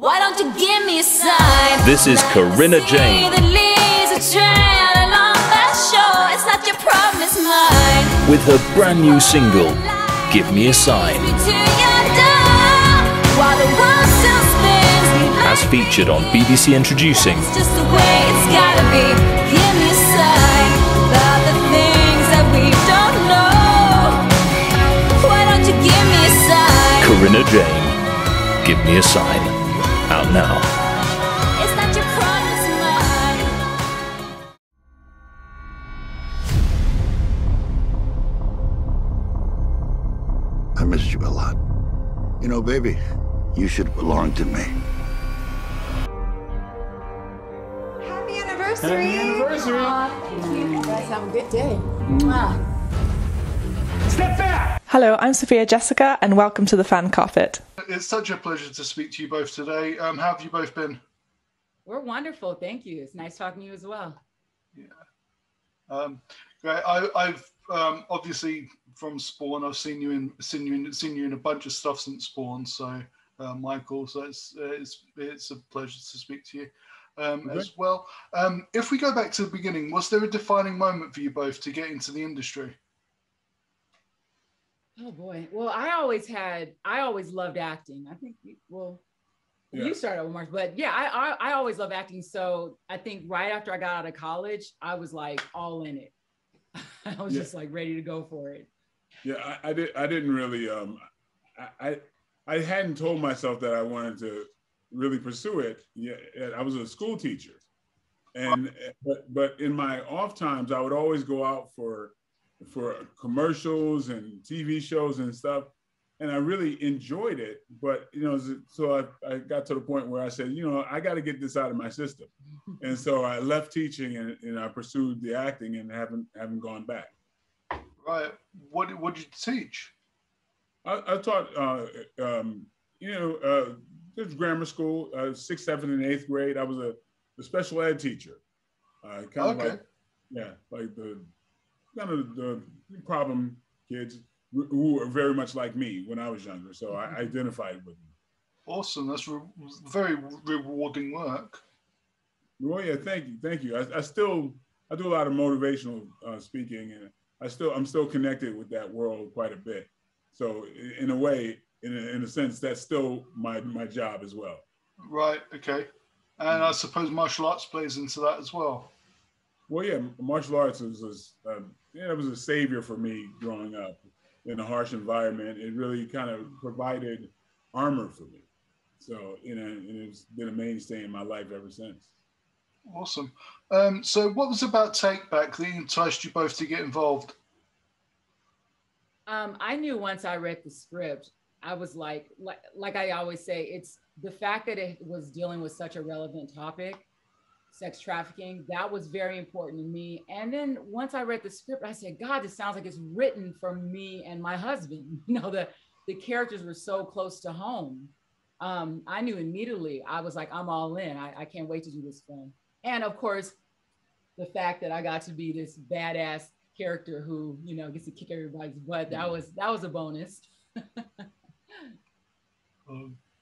Why don't you give me a sign? This is Corinna Jane. That leads a train along that shore. It's not your problem, it's mine. With her brand new single, Give Me a Sign. To your door, while the world still spins. As featured on BBC Introducing. It's just the way it's gotta be. Give me a sign about the things that we don't know. Why don't you give me a sign? Corinna Jane, Give Me a Sign. Out now. It's not your problem, it's mine. I missed you a lot. You know, baby, you should belong to me. Happy anniversary! Happy anniversary! Thank you. You guys have a good day. Step back! Hello, I'm Sophia Jessica, and welcome to the Fan Carpet. It's such a pleasure to speak to you both today. How have you both been? We're wonderful, thank you. It's nice talking to you as well. Yeah. Great. I've obviously from Spawn. I've seen you in a bunch of stuff since Spawn. So Michael, so it's a pleasure to speak to you as well. If we go back to the beginning, was there a defining moment for you both to get into the industry? Oh boy. Well, I always loved acting. I think, you started with Marc, but yeah, I always loved acting. So I think right after I got out of college, I was like all in it. I was just like ready to go for it. Yeah, I didn't really, I hadn't told myself that I wanted to really pursue it. Yeah, I was a school teacher. But in my off times, I would always go out for commercials and TV shows and stuff. And I really enjoyed it. But, so I got to the point where I said, I got to get this out of my system. And so I left teaching and I pursued the acting and haven't gone back. Right. What did you teach? I taught, just grammar school, 6th, 7th, and 8th grade. I was a special ed teacher. Like the problem kids who are very much like me when I was younger. So I identified with them. Awesome. That's very rewarding work. Well, yeah, thank you. I do a lot of motivational speaking, and I'm still connected with that world quite a bit. So in a way, in a sense, that's still my job as well. Right. Okay. And I suppose martial arts plays into that as well. Well, yeah, martial arts it was a savior for me growing up in a harsh environment. It really kind of provided armor for me. So, and it's been a mainstay in my life ever since. Awesome. So what was about Take Back that enticed you both to get involved? I knew once I read the script, I was like I always say, it's the fact that it was dealing with such a relevant topic, sex trafficking, that was very important to me. And then once I read the script, I said, God, this sounds like it's written for me and my husband. The characters were so close to home. I knew immediately, I was like, I'm all in. I can't wait to do this film. And of course, the fact that I got to be this badass character who, gets to kick everybody's butt, that was a bonus.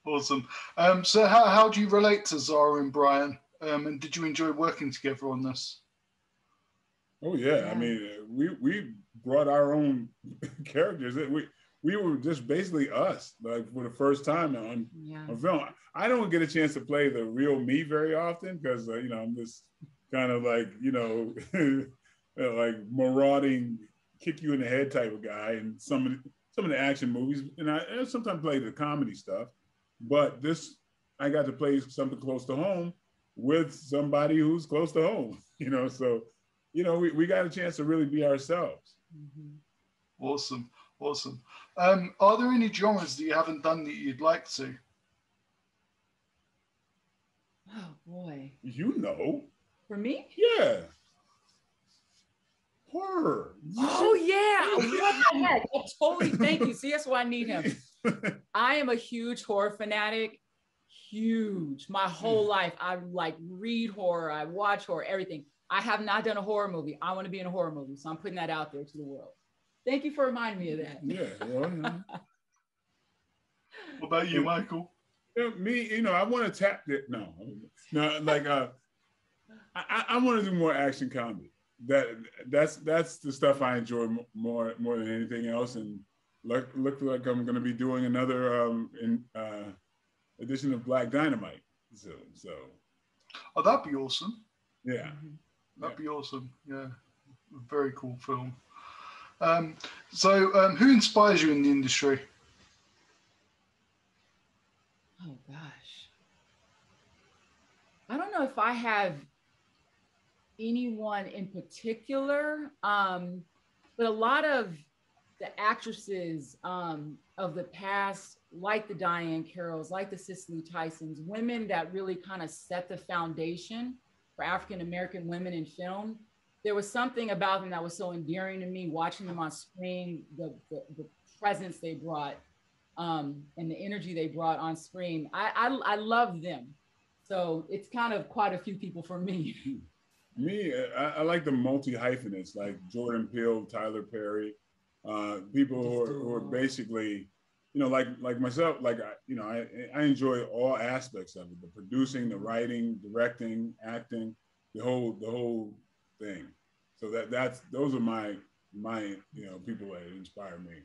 Awesome. So how do you relate to Zara and Brian? And did you enjoy working together on this? Oh yeah. I mean, we brought our own characters. We were just basically us, like for the first time on film. I don't get a chance to play the real me very often because I'm just kind of like like marauding, kick you in the head type of guy, and some of the action movies, and I sometimes play the comedy stuff. But this, I got to play something close to home with somebody who's close to home, so, we got a chance to really be ourselves. Mm-hmm. Awesome. Are there any genres that you haven't done that you'd like to? Oh boy. For me? Yeah. Horror. Oh yeah. What the heck? I totally, thank you. See, that's why I need him. I am a huge horror fanatic. Huge. My whole life, I read horror, I watch horror, everything. I have not done a horror movie. I want to be in a horror movie, so I'm putting that out there to the world. Thank you for reminding me of that. Yeah. What about you, Michael? I want to tap it. No, like I want to do more action comedy. That's the stuff I enjoy more than anything else. And look like I'm going to be doing another edition of Black Dynamite. So. Oh, that'd be awesome. Yeah. That'd be awesome. Yeah, very cool film. So who inspires you in the industry? Oh gosh, I don't know if I have anyone in particular, but a lot of the actresses of the past, like the Diane Carrolls, like the Cicely Tysons, women that really kind of set the foundation for African American women in film. There was something about them that was so endearing to me, watching them on screen, the presence they brought and the energy they brought on screen. I love them. So it's kind of quite a few people for me. I like the multi-hyphenates like Jordan Peele, Tyler Perry, people who are basically, like myself, I enjoy all aspects of it: the producing, the writing, directing, acting, the whole thing. So those are my people that inspire me.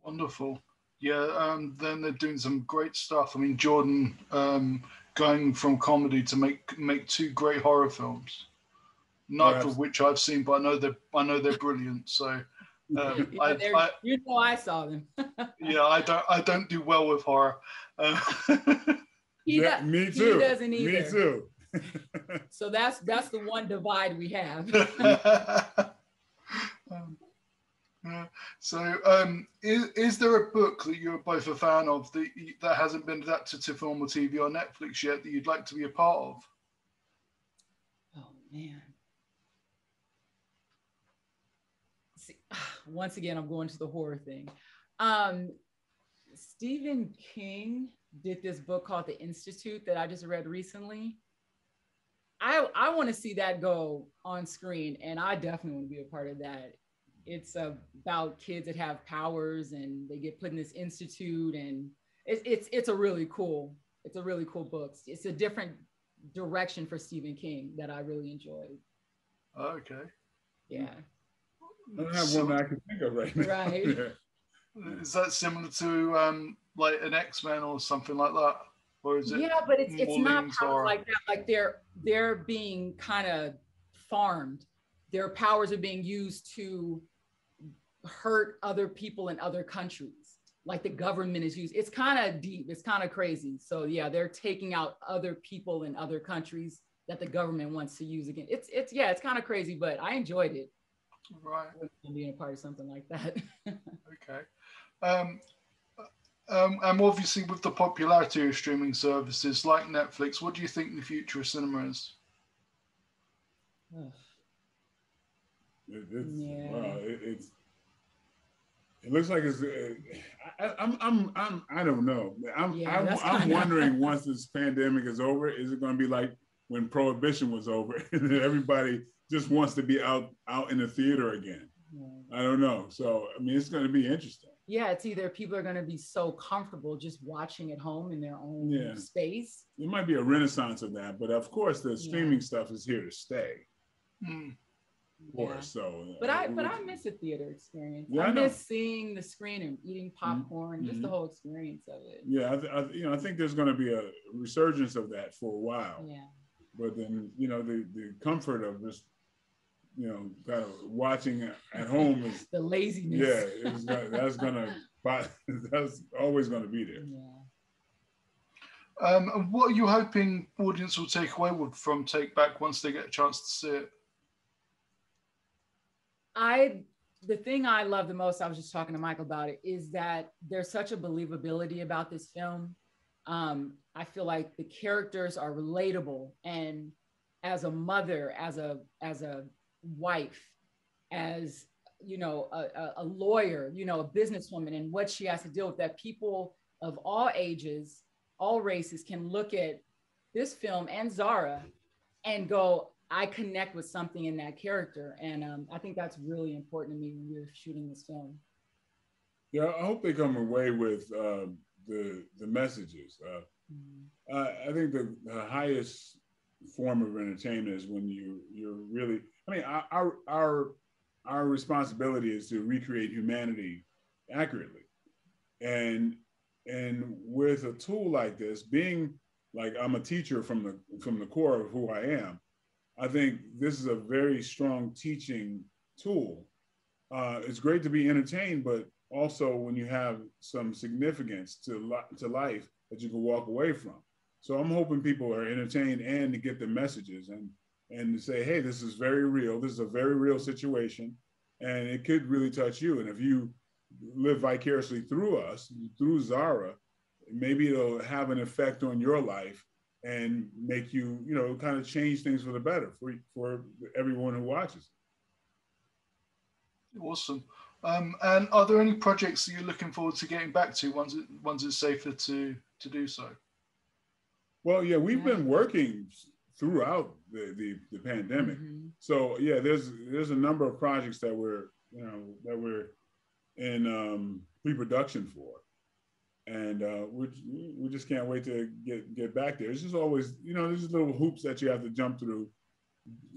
Wonderful. Yeah, then they're doing some great stuff. I mean, Jordan going from comedy to make two great horror films, neither of which I've seen, but I know they're brilliant. So I saw them. Yeah, I don't do well with horror. Me too. He doesn't either. Me too. So that's the one divide we have. Is there a book that you're both a fan of that hasn't been adapted to film or TV or Netflix yet that you'd like to be a part of? Oh man. See, once again, I'm going to the horror thing. Stephen King did this book called The Institute that I just read recently. I want to see that go on screen, and I definitely want to be a part of that. It's about kids that have powers, and they get put in this institute, and it's a really cool book. It's a different direction for Stephen King that I really enjoyed. Okay. Yeah. I don't have one that I can think of right now. Right. Yeah. Is that similar to like an X-Men or something like that? Or is it? Yeah, but it's not powers like that. Like they're being kind of farmed. Their powers are being used to hurt other people in other countries. Like the government is used. It's kind of deep. It's kind of crazy. So yeah, they're taking out other people in other countries that the government wants to use again. It's kind of crazy, but I enjoyed it. Right. Being a part of something like that. Okay. And obviously with the popularity of streaming services like Netflix, what do you think the future of cinema is? It looks like it's. I don't know. I'm wondering once this pandemic is over, is it going to be like when Prohibition was over and everybody just wants to be out in the theater again? I don't know. So I mean, it's going to be interesting. Yeah, it's either people are going to be so comfortable just watching at home in their own space. There might be a renaissance of that, but of course the streaming stuff is here to stay. Of course, so. But I miss a theater experience. Yeah, I miss seeing the screen and eating popcorn, just the whole experience of it. Yeah, I think there's going to be a resurgence of that for a while. Yeah. But then the comfort of just kind of watching at home is the laziness. Yeah, that's always going to be there. Yeah. What are you hoping audience will take away from Take Back once they get a chance to see it? The thing I love the most, I was just talking to Michael about it, is that there's such a believability about this film. I feel like the characters are relatable, and as a mother, as a wife, as a lawyer, a businesswoman, and what she has to deal with, that people of all ages, all races can look at this film and Zara and go, I connect with something in that character. And I think that's really important to me when we were shooting this film. Yeah, I hope they come away with the messages. I think the highest form of entertainment is when you're really. I mean, our responsibility is to recreate humanity accurately, and with a tool like this, being like I'm a teacher from the core of who I am, I think this is a very strong teaching tool. It's great to be entertained, but also when you have some significance to life that you can walk away from. So I'm hoping people are entertained and to get the messages and to say, hey, this is very real. This is a very real situation, and it could really touch you. And if you live vicariously through us, through Zara, maybe it'll have an effect on your life and make you, kind of change things for the better for everyone who watches. Awesome. And are there any projects that you're looking forward to getting back to once it's safer to do so? Well, yeah, we've been working throughout the pandemic. So yeah, there's a number of projects that we're in pre-production for, and we just can't wait to get back there. It's just always, there's little hoops that you have to jump through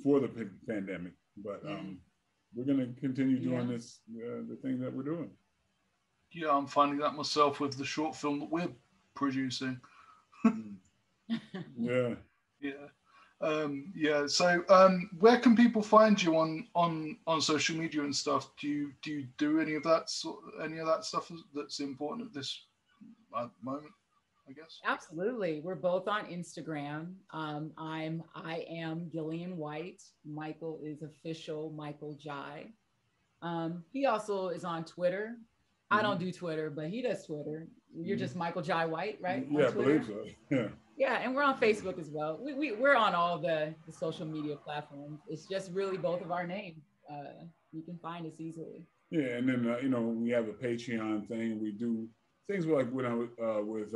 for the pandemic, but we're going to continue doing this, the thing that we're doing. Yeah, I'm finding that myself with the short film that we're producing. Yeah. So, where can people find you on social media and stuff? Do you do any of that stuff that's important at this moment, I guess? Absolutely. We're both on Instagram. I am Gillian White. Michael is official Michael Jai. He also is on Twitter. I don't do Twitter, but he does Twitter. You're just Michael Jai White, right? Yeah, I believe so. Yeah. Yeah, and we're on Facebook as well. We're on all the social media platforms. It's just really both of our names. You can find us easily. Yeah, and then we have a Patreon thing. We do things like when I was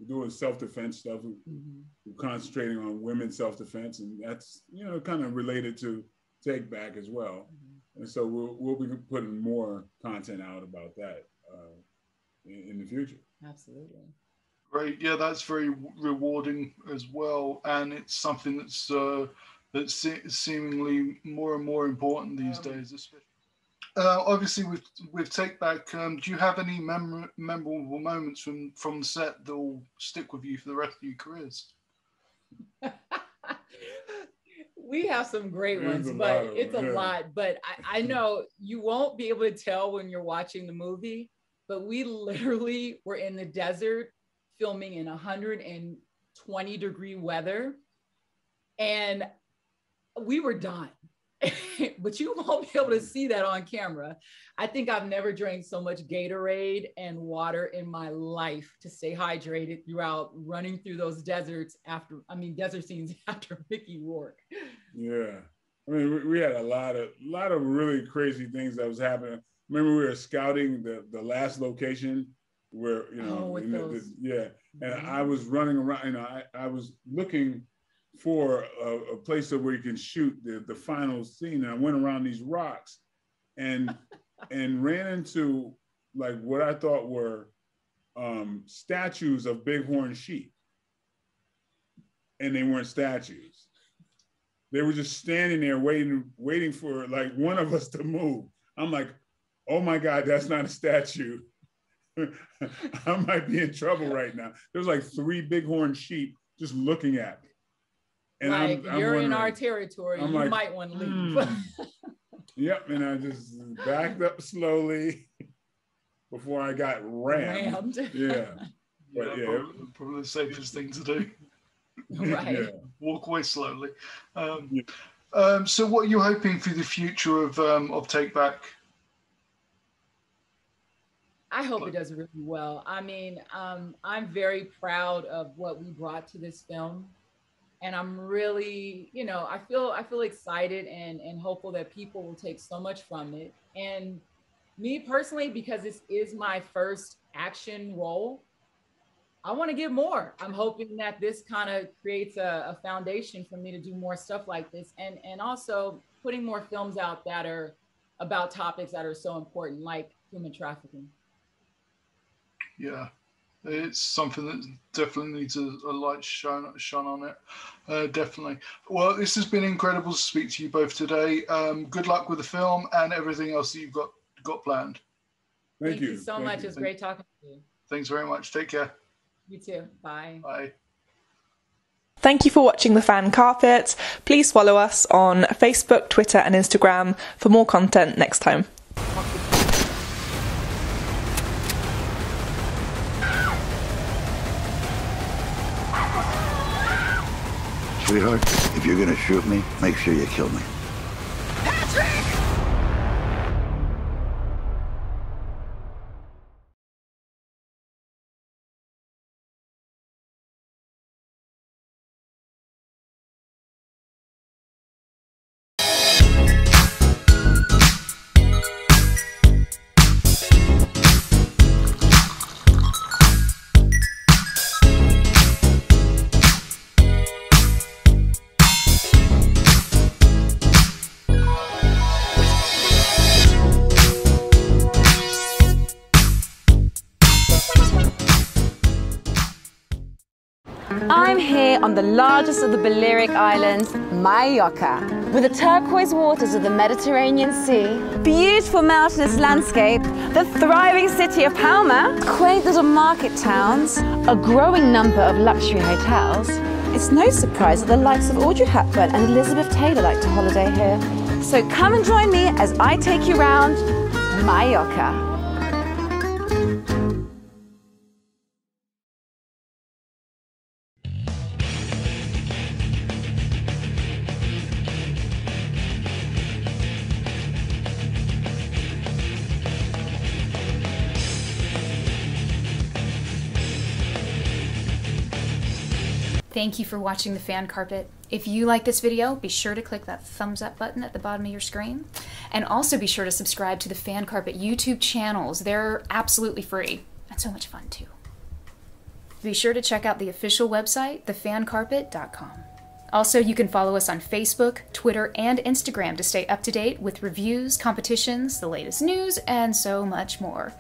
doing self-defense stuff. We're concentrating on women's self-defense, and that's kind of related to Take Back as well. And so we'll be putting more content out about that in the future. Absolutely. Great. Yeah, that's very rewarding as well, and it's something that's seemingly more and more important these days. Especially, obviously, with Take Back, do you have any memorable moments from the set that will stick with you for the rest of your careers? We have some great ones, but it's a lot. But I know you won't be able to tell when you're watching the movie, but we literally were in the desert filming in 120-degree weather, and we were done. But you won't be able to see that on camera. I think I've never drank so much Gatorade and water in my life to stay hydrated throughout running through those desert scenes after Mickey Rourke. Yeah, I mean, we had a lot of really crazy things that was happening. Remember, we were scouting the last location where and I was running around. I was looking for a place where you can shoot the final scene. And I went around these rocks and ran into like what I thought were statues of bighorn sheep, and they weren't statues. They were just standing there waiting for like one of us to move. I'm like, oh my God, that's not a statue. I might be in trouble right now. There's like 3 bighorn sheep just looking at me. And like, you're in our territory, you might want to leave. Yep, and I just backed up slowly before I got rammed. Yeah. But yeah, probably the safest thing to do. Right. Yeah. Walk away slowly. So what are you hoping for the future of Take Back? I hope it does really well. I mean, I'm very proud of what we brought to this film. And I'm really, I feel excited and hopeful that people will take so much from it. And me personally, because this is my first action role, I want to give more. I'm hoping that this kind of creates a foundation for me to do more stuff like this, and also putting more films out that are about topics that are so important, like human trafficking. Yeah. It's something that definitely needs a light shone on it. Definitely. Well, this has been incredible to speak to you both today. Good luck with the film and everything else that you've got planned. Thank you so much. It's great talking to you. Thanks very much. Take care. You too. Bye. Bye. Thank you for watching The Fan Carpet. Please follow us on Facebook, Twitter and Instagram for more content next time. Sweetheart, if you're gonna shoot me, make sure you kill me. I'm here on the largest of the Balearic Islands, Mallorca, with the turquoise waters of the Mediterranean Sea, beautiful mountainous landscape, the thriving city of Palma, quaint little market towns, a growing number of luxury hotels. It's no surprise that the likes of Audrey Hepburn and Elizabeth Taylor like to holiday here. So come and join me as I take you round Mallorca. Thank you for watching The Fan Carpet. If you like this video, be sure to click that thumbs up button at the bottom of your screen. And also be sure to subscribe to the Fan Carpet YouTube channels. They're absolutely free and so much fun too. Be sure to check out the official website, thefancarpet.com. Also, you can follow us on Facebook, Twitter, and Instagram to stay up to date with reviews, competitions, the latest news, and so much more.